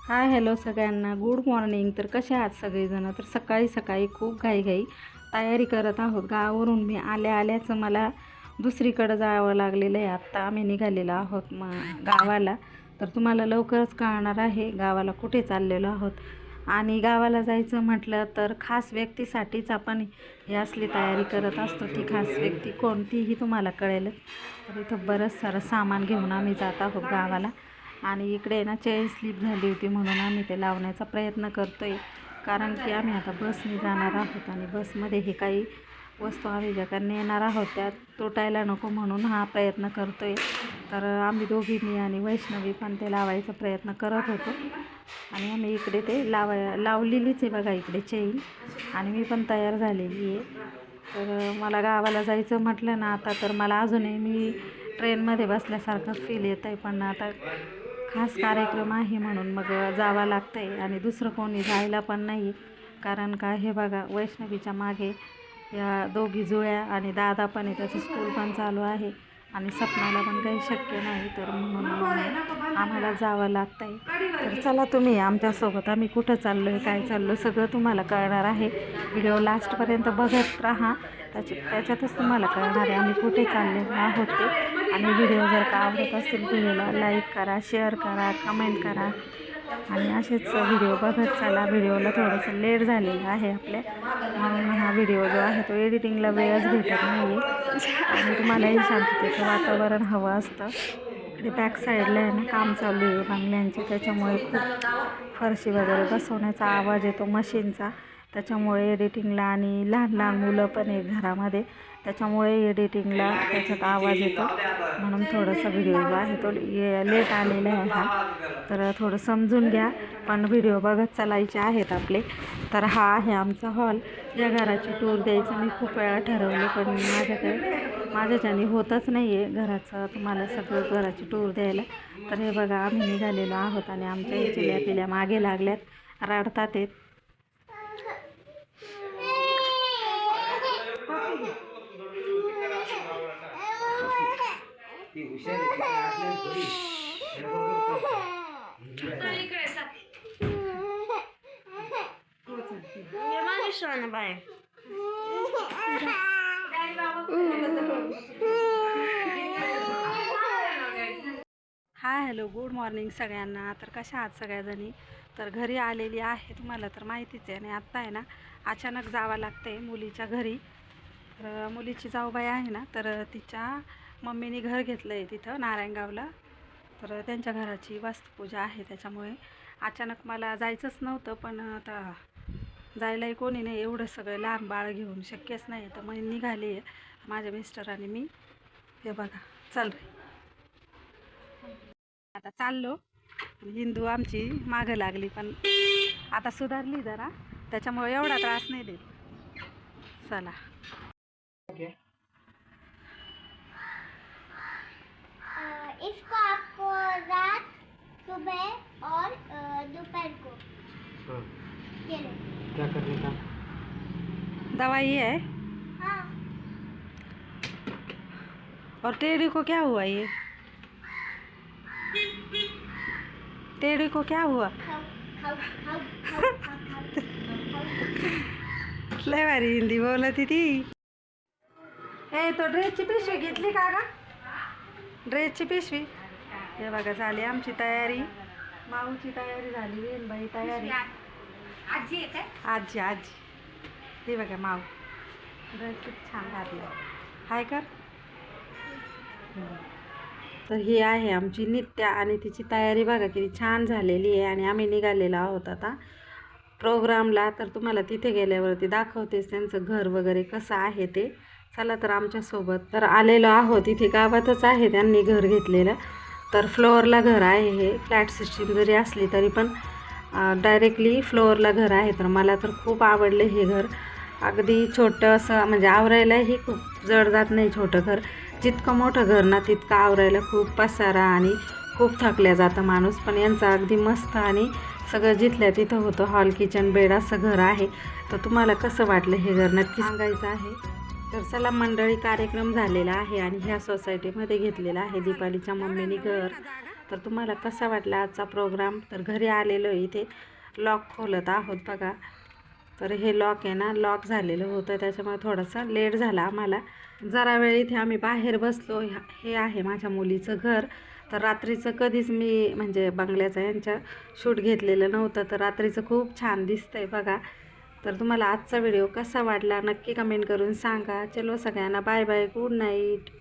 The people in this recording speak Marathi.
हाय हॅलो सगळ्यांना गुड मॉर्निंग. तर कसे आहात सगळेजण? तर सकाळी सकाळी खूप घाई तयारी करत आहोत. गावावरून मी आल्याचं मला दुसरीकडं जावं लागलेलं आहे. आत्ता आम्ही निघालेलो आहोत गावाला. तर तुम्हाला लवकरच कळणार आहे गावाला कुठे चाललेलो आहोत. आणि गावाला जायचं म्हटलं तर खास व्यक्तीसाठीच आपण ही असली तयारी करत असतो. ती खास व्यक्ती कोणतीही तुम्हाला कळेल. तर इथं बरंच सारं सामान घेऊन आम्ही जात आहोत गावाला. आणि इकडे ना चेन स्लिप झाली होती म्हणून आम्ही ते लावण्याचा प्रयत्न करतो आहे. कारण की आम्ही आता बसने जाणार आहोत आणि बसमध्ये हे काही वस्तू आम्ही ज्या नेणार आहोत त्या तुटायला नको म्हणून हा प्रयत्न करतो आहे. तर आम्ही दोघी, मी आणि वैष्णवी पण ते लावायचा प्रयत्न करत होतो. आणि आम्ही इकडे ते लावलेलीच आहे बघा इकडे चेन. आणि मी पण तयार झालेली आहे. तर मला गावाला जायचं म्हटलं ना आता, तर मला अजूनही मी ट्रेनमध्ये बसल्यासारखं फील येतं आहे. पण आता खास कार्यक्रम आहे म्हणून मग जावं लागतं आहे. आणि दुसरं कोणी जायला पण नाही. कारण का हे बघा वैष्णवीच्या मागे या दोघी जुळ्या आणि दादा पण आहे, त्याचं स्कूल पण चालू आहे. आणि सपनाला पण काही शक्य नाही, तर म्हणून आम्हाला जावं लागतं आहे. तर चला तुम्ही आमच्यासोबत, आम्ही कुठं चाललो आहे, काय चाललो सगळं तुम्हाला कळणार आहे. व्हिडिओ लास्टपर्यंत बघत राहा, त्याच्यातच तुम्हाला कळणार आहे आम्ही कुठे चाललेलो आहोत ते. आणि व्हिडिओ जर का आवडत असतील व्हिडिओला लाईक करा, शेअर करा, कमेंट करा. आणि असेच व्हिडिओ बघत चला. व्हिडिओला थोडंसं लेट झालेलं आहे आपल्या, म्हणून हा व्हिडिओ जो आहे तो एडिटिंगला वेळच भेटत नाही आहे. आणि तुम्हालाही शांततेचं वातावरण हवं असतं. इकडे बॅक साईडला आहे ना काम चालू आहे बंगल्यांचे, त्याच्यामुळे खूप फरशी वगैरे बसवण्याचा आवाज येतो मशीनचा. त्याच्यामुळे एडिटिंगला, आणि लहान लहान मुलं पण आहे घरामध्ये, त्याच्यामुळे एडिटिंगला त्याच्यात आवाज येतो. म्हणून थोडंसं व्हिडिओ जो आहे तो लेट आलेला आहे हा. तर थोडं समजून घ्या. पण व्हिडिओ बघत चालायचे आहेत आपले. तर हा आहे आमचा हॉल. या घराची टूर द्यायचं मी खूप वेळा ठरवले, पण माझ्याच्याने होतच नाही आहे घराचं तुम्हाला सगळं घराची टूर द्यायला. तर हे बघा आम्ही निघालेलो आहोत आणि आमच्या चिल्या पिल्या मागे लागल्यात, रडतात आहेत. हाय हॅलो गुड मॉर्निंग सगळ्यांना. तर कशा आहात सगळ्याजणी? तर घरी आलेली आहे, तुम्हाला तर माहितीच आहे. आणि आत्ता आहे ना अचानक जावं लागतं आहे मुलीच्या घरी. तर मुलीची जाऊबाई आहे ना, तर तिच्या मम्मीने घर घेतलं आहे तिथं नारायणगावला. तर त्यांच्या घराची वास्तुपूजा आहे, त्याच्यामुळे अचानक मला जायचंच नव्हतं. पण आता जायलाही कोणी नाही, एवढं सगळं लहान बाळ घेऊन शक्यच नाही. तर मग निघाली आहे माझ्या मिस्टरांनी मी. हे बघा चल रे, आता चाललो. हिंदू आमची मागं लागली, पण आता सुधारली जरा, त्याच्यामुळे एवढा त्रास नाही देत. चला. इसको आपको रात, सुबह और दोपहर को ये लो। क्या करने का? दवाई है। हाँ। और टेढ़ी को क्या हुआ? ये टेढ़ी को क्या हुआ? खाओ खाओ खाओ खाओ खाओ लय भारी हिंदी बोलत ती. ए तो ड्रेसची पिशवी घेतली का गा? ड्रेसची पिशवी. हे बघा झाली आमची तयारी, माऊची तयारी झाली, वेणबाई तयारी. आजी आहे काय? आजी आजी. हे बघा माऊ ड्रेस खूप छान घातला, हाय कर. तर ही आहे आमची नित्या, आणि तिची तयारी बघा किती छान झालेली आहे. आणि आम्ही निघालेलो आहोत आता प्रोग्रामला. तर तुम्हाला तिथे गेल्यावरती दाखवतेच त्यांचं घर वगैरे कसं आहे ते. चला तर आमच्यासोबत. तर आलेलो आहोत, इथे गावातच आहे त्यांनी घर घेतलेलं. तर फ्लोअरला घर आहे हे. फ्लॅट सिस्टीम जरी असली तरी पण डायरेक्टली फ्लोअरला घर आहे. तर मला तर खूप आवडलं हे घर. अगदी छोटं असं, म्हणजे आवरायलाही खूप जड जात नाही छोटं घर. जितकं मोठं घर ना तितकं आवरायला खूप पसारा आणि खूप थकल्या जातं माणूस. पण यांचं अगदी मस्त आणि सगळं जिथल्या तिथं होतं. हॉल, किचन, बेड असं घर आहे. तर तुम्हाला कसं वाटलं हे घर नक्की सांगायचं आहे. तर चला मंडळी, कार्यक्रम झालेला आहे आणि ह्या सोसायटीमध्ये घेतलेला आहे दीपालीच्या मम्मीने घर. तर तुम्हाला कसा वाटला आजचा प्रोग्राम. तर घरी आलेलो इथे लॉक खोलत आहोत बघा. तर हे लॉक आहे ना, लॉक झालेलं होतं, त्याच्यामुळे थोडंसं लेट झाला आम्हाला. जरा वेळ इथे आम्ही बाहेर बसलो. हे आहे माझ्या मुलीचं घर. तर रात्रीचं कधीच मी म्हणजे बंगल्याचं यांच्या शूट घेतलेलं नव्हतं, तर रात्रीचं खूप छान दिसतंय बघा. तर तुम्हाला आजचा व्हिडिओ कसा वाटला नक्की कमेंट करून सांगा. चलो सगळ्यांना बाय बाय, गुड नाईट.